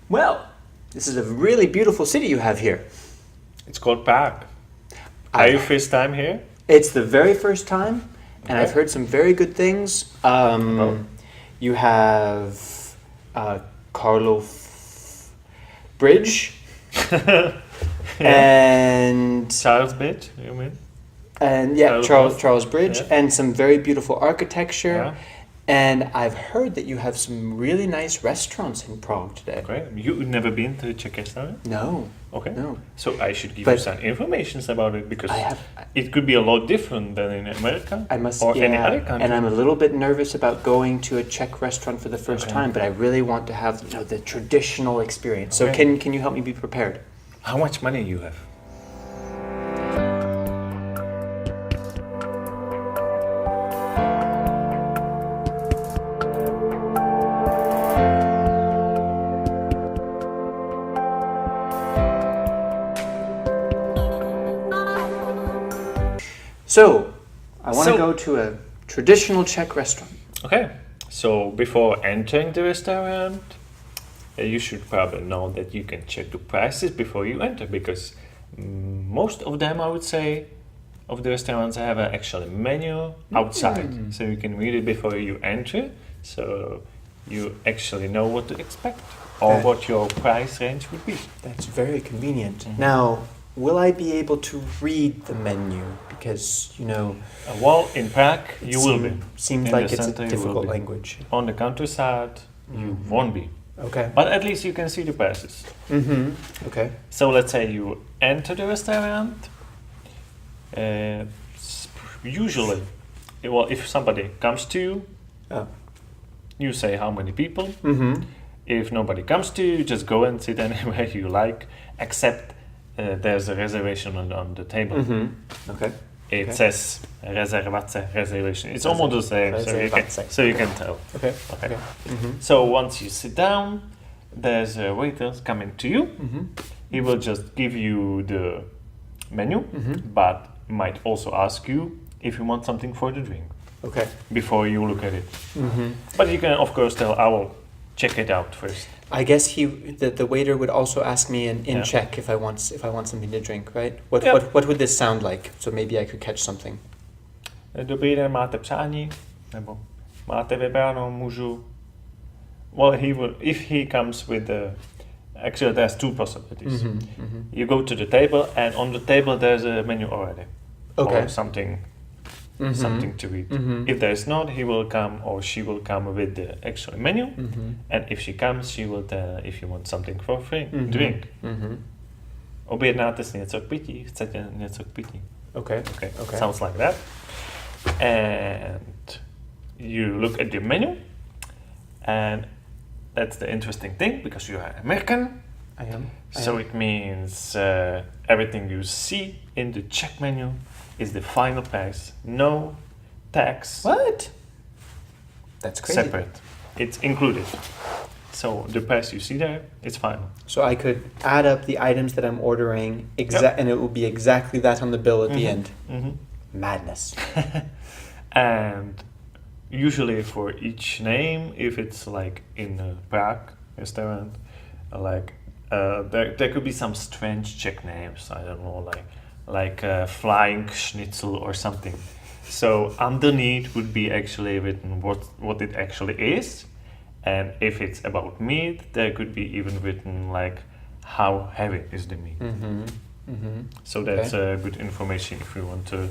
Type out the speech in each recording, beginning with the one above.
Well, this is a really beautiful city you have here. It's called Prague. Are you first time here? It's the very first time, and Okay. I've heard some very good things. You have Karloff Bridge, and Charles Bridge, you mean? Charles Bridge, Yeah. and some very beautiful architecture. Yeah. And I've heard that you have some really nice restaurants in Prague today. Great. You've never been to Czech restaurant? No, Okay. no. So I should give But- you some information about it because I have. it could be a lot different than in America I must, or yeah, any other country. and I'm a little bit nervous about going to a Czech restaurant for the first Okay. time, but I really want to have the traditional experience. So Okay. can you help me be prepared? How much money you have? So I want to So- go to a traditional Czech restaurant. Okay. So before entering the restaurant, you should probably know that you can check the prices before you enter because most of them, I would say, of the restaurants have an actual menu outside, so you can read it before you enter, so you actually know what to expect or Okay. what your price range would be. That's very convenient. Now, will I be able to read the menu? Because Well, in Prague, you will be. Seems In like the it's a center, you will difficult be. language. On the countryside, you won't be. Okay. But at least you can see the prices. Mm-hmm. Okay. So let's say you enter the restaurant. Usually, well, if somebody comes to you, Oh. you say how many people. Mm-hmm. If nobody comes to you, just go and sit anywhere you like, except there's a reservation on the table. Mm-hmm. Okay. It Okay. says rezervace, reservation. It's almost the same, Rezervace. so you can tell. Okay. Okay. Mm-hmm. So once you sit down, there's a waiter coming to you. Mm-hmm. He will just give you the menu, Mm-hmm. but might also ask you if you want something for the drink Okay. before you look at it. Mm-hmm. But you can, of course, tell, I will check it out first. I guess the waiter would also ask me in Yeah. Czech if I want something to drink, right? What Yeah. what would this sound like? So maybe I could catch something. Dobrý den, máte přání? Nebo máte vybranou, můžu? Well, if he comes with the... Actually, there's two possibilities. Mm-hmm. Mm-hmm. You go to the table, and on the table there's a menu already. Okay. Or something Mm-hmm. something to eat. Mm-hmm. If there is not, he will come or she will come with the actual menu. Mm-hmm. And if she comes, she will tell if you want something for free, Mhm. drink. Mm-hmm. Objednáte si něco k pití? Chcete něco k pití? Okay. Okay. Okay. Sounds like that. And you look at the menu, and that's the interesting thing because you are American. I am. So it means everything you see in the Czech menu is the final price. No tax. What? That's crazy. Separate. It's included. So the price you see there, it's final. So I could add up the items that I'm ordering, and it will be exactly that on the bill at the Mhm. end. Mhm. Madness. And usually for each name, if it's like in a Prague restaurant, there could be some strange Czech names. I don't know, like flying schnitzel or something. So underneath would be actually written what it actually is, and if it's about meat, there could be even written like how heavy is the meat. Mm-hmm. Mm-hmm. So that's good information if you want to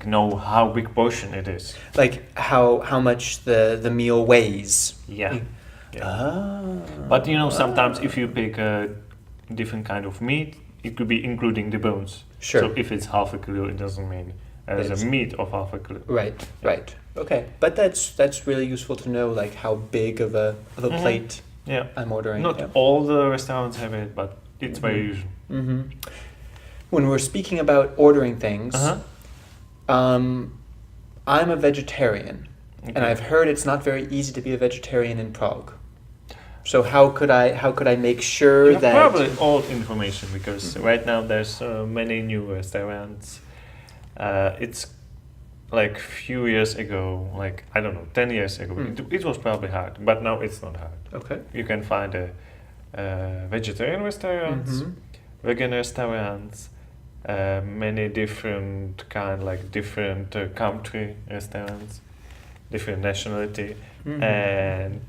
know how big portion it is. Like how much the meal weighs. Yeah. You- Yeah. Ah. But sometimes if you pick a different kind of meat, it could be including the bones. Sure. So if it's half a kilo, it doesn't mean there's It's- a meat of half a kilo. Right. Right. Okay. But that's really useful to know, like how big of a Mhm. plate Yeah. I'm ordering. Not yeah. all the restaurants have it, but it's very Mhm. usual. Mm-hmm. When we're speaking about ordering things, Uh-huh. I'm a vegetarian, and Okay. I've heard it's not very easy to be a vegetarian in Prague. So how could I make sure You have that probably old information because right now there's many new restaurants. It's like few years ago, like I don't know, 10 years ago, Mm. it was probably hard, but now it's not hard. Okay. You can find vegetarian restaurants, vegan restaurants, many different different country restaurants, different nationality, and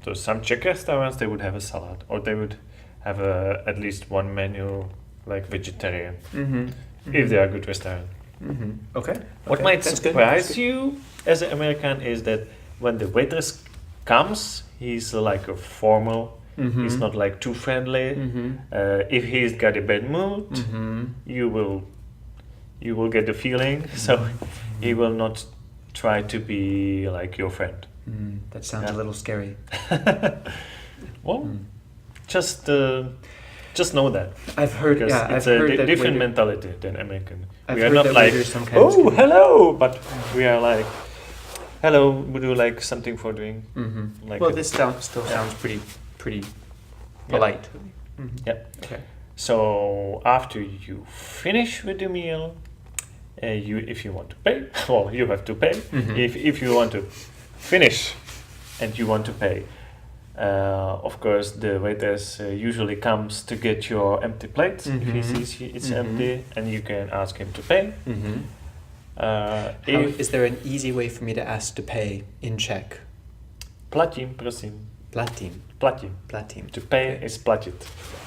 so some Czech restaurants they would have a salad, or they would have at least one menu like vegetarian, if they are good restaurant. Okay. What might surprise you as an American is that when the waitress comes, he's like a formal. He's not like too friendly. If he's got a bad mood, you will get the feeling. So he will not try to be like your friend. That sounds a little scary. Well, just know that. I've heard. Because Yeah, it's I've heard a that different mentality than American. I've We are heard not that like, waiters sometimes oh, can- hello, but we are like, hello, would you like something for drink? Like Well, a- this still sounds pretty polite. Yeah. Okay. So after you finish with the meal, if you want to pay, well, you have to pay. If you want to finish and you want to pay, of course, the waiters usually comes to get your empty plate if he sees it's empty, and you can ask him to pay. Is there an easy way for me to ask to pay in Czech? Platím, prosím. Platím. Platím. Platím. To pay is platit.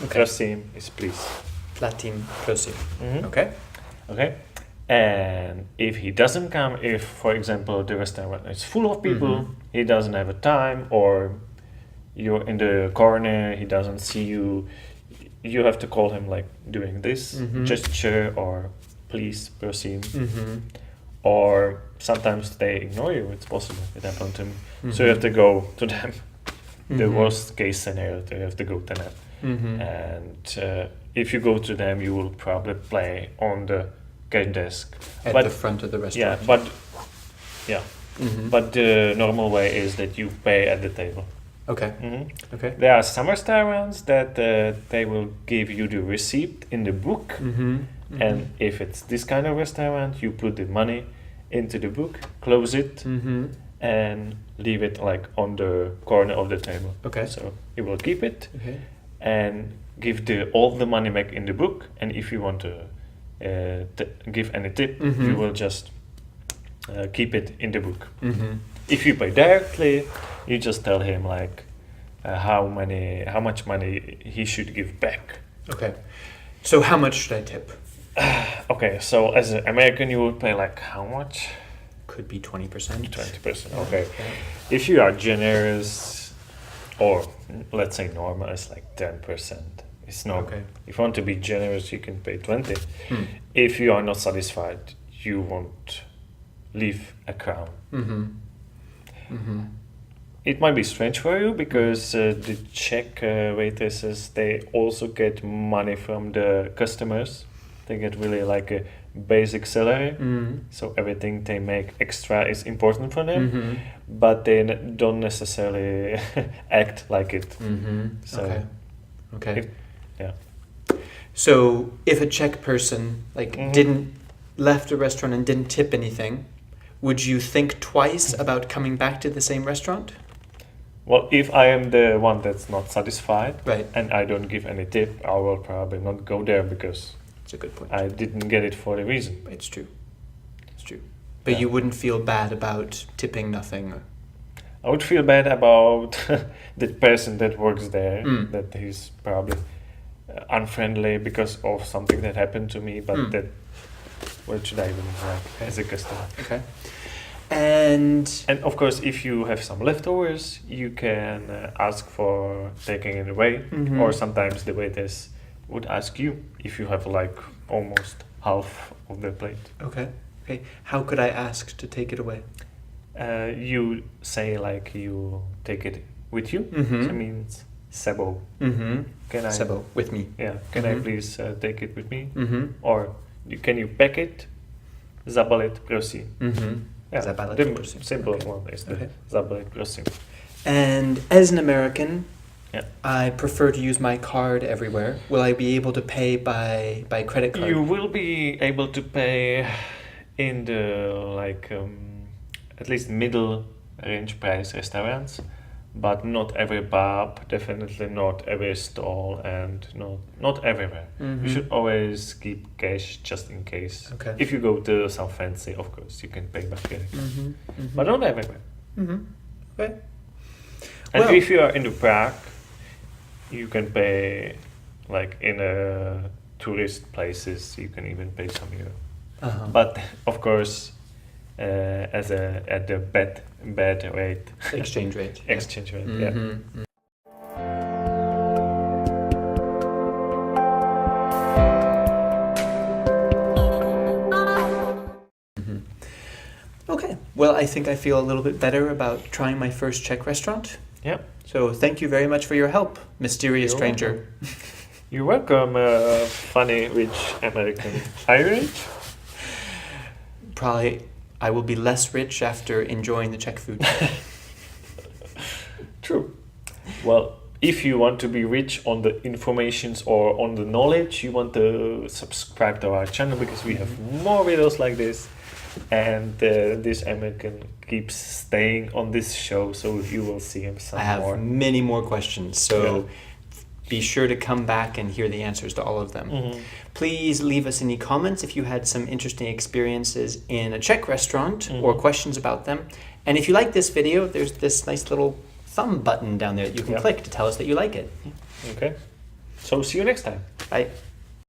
Okay. Prosím is please. Platím, prosím. Mhm. Okay. Okay. And if he doesn't come, if, for example, the restaurant is full of people, he doesn't have a time, or you're in the corner, he doesn't see you, you have to call him like doing this gesture, or please, prosím. Or sometimes they ignore you, it's possible, it happened to me. So you have to go to them. The worst case scenario, you have to go to them. And if you go to them, you will probably play on the cash desk. At But- the front of the Yeah, restaurant. but the normal way is that you pay at the table. Okay. Okay. There are some restaurants that they will give you the receipt in the book, and if it's this kind of restaurant, you put the money into the book, close it, and leave it like on the corner of the table. Okay. So you will keep it Okay. and give all the money back in the book, and if you want to give any tip, you will just keep it in the book. If you pay directly, you just tell him like how much money he should give back. Okay. So how much should I tip? Okay, so as an American, you would pay like how much? Could be 20%. 20%. Okay. If you are generous, or let's say normal, it's like 10%. It's normal. Okay. If you want to be generous, you can pay 20. If you are not satisfied, you won't leave a crown. It might be strange for you because the Czech waitresses, they also get money from the customers. They get really like a basic salary, so everything they make extra is important for them, but they don't necessarily act like it. So Okay. Okay. yeah. So if a Czech person didn't left a restaurant and didn't tip anything, would you think twice about coming back to the same restaurant? Well, if I am the one that's not satisfied, Right. and I don't give any tip, I will probably not go there because That's a good point. I didn't get it for the reason. It's true. It's true. But Yeah. you wouldn't feel bad about tipping nothing. Or... I would feel bad about the person that works there, Mm. that he's probably unfriendly because of something that happened to me, but that, what should I even like as a customer? Okay. And And of course, if you have some leftovers, you can ask for taking it away, or sometimes the waiters would ask you if you have like almost half of the plate. okay. How could I ask to take it away? You say like you take it with you. That means sebo. Can I? Sebo, with me. Yeah. Can I please take it with me? Or can you pack it? Zabalit, prosím. Yeah. Zabalit, The prosím. simple Okay. one is the Okay. zabalit, prosím. And as an American, Yeah. I prefer to use my card everywhere. Will I be able to pay by credit card? You will be able to pay in the at least middle range price restaurants, but not every pub, definitely not every stall, and not everywhere. Mhm. You should always keep cash just in case. Okay. If you go to some fancy, of course, you can pay back here. Mhm. But not everywhere. Mhm. Okay. And Well- if you are in the Prague, you can pay like in tourist places. You can even pay some euro. Uh-huh. But of course, at the bad rate, Exchange rate. Yeah. exchange rate. Yeah. Mhm. Mhm. Okay. Well, I think I feel a little bit better about trying my first Czech restaurant. Yeah. So thank you very much for your help, mysterious You're stranger. You're welcome, funny rich American Irish. Probably I will be less rich after enjoying the Czech food. True. Well, if you want to be rich on the informations or on the knowledge, you want to subscribe to our channel because we have more videos like this. And this American keeps staying on this show, so you will see him some I have more. many more questions, so Yeah. be sure to come back and hear the answers to all of them. Mhm. Please leave us any comments if you had some interesting experiences in a Czech restaurant or questions about them. And if you like this video, there's this nice little thumb button down there that you can Yeah. click to tell us that you like it. Okay. So see you next time. Bye.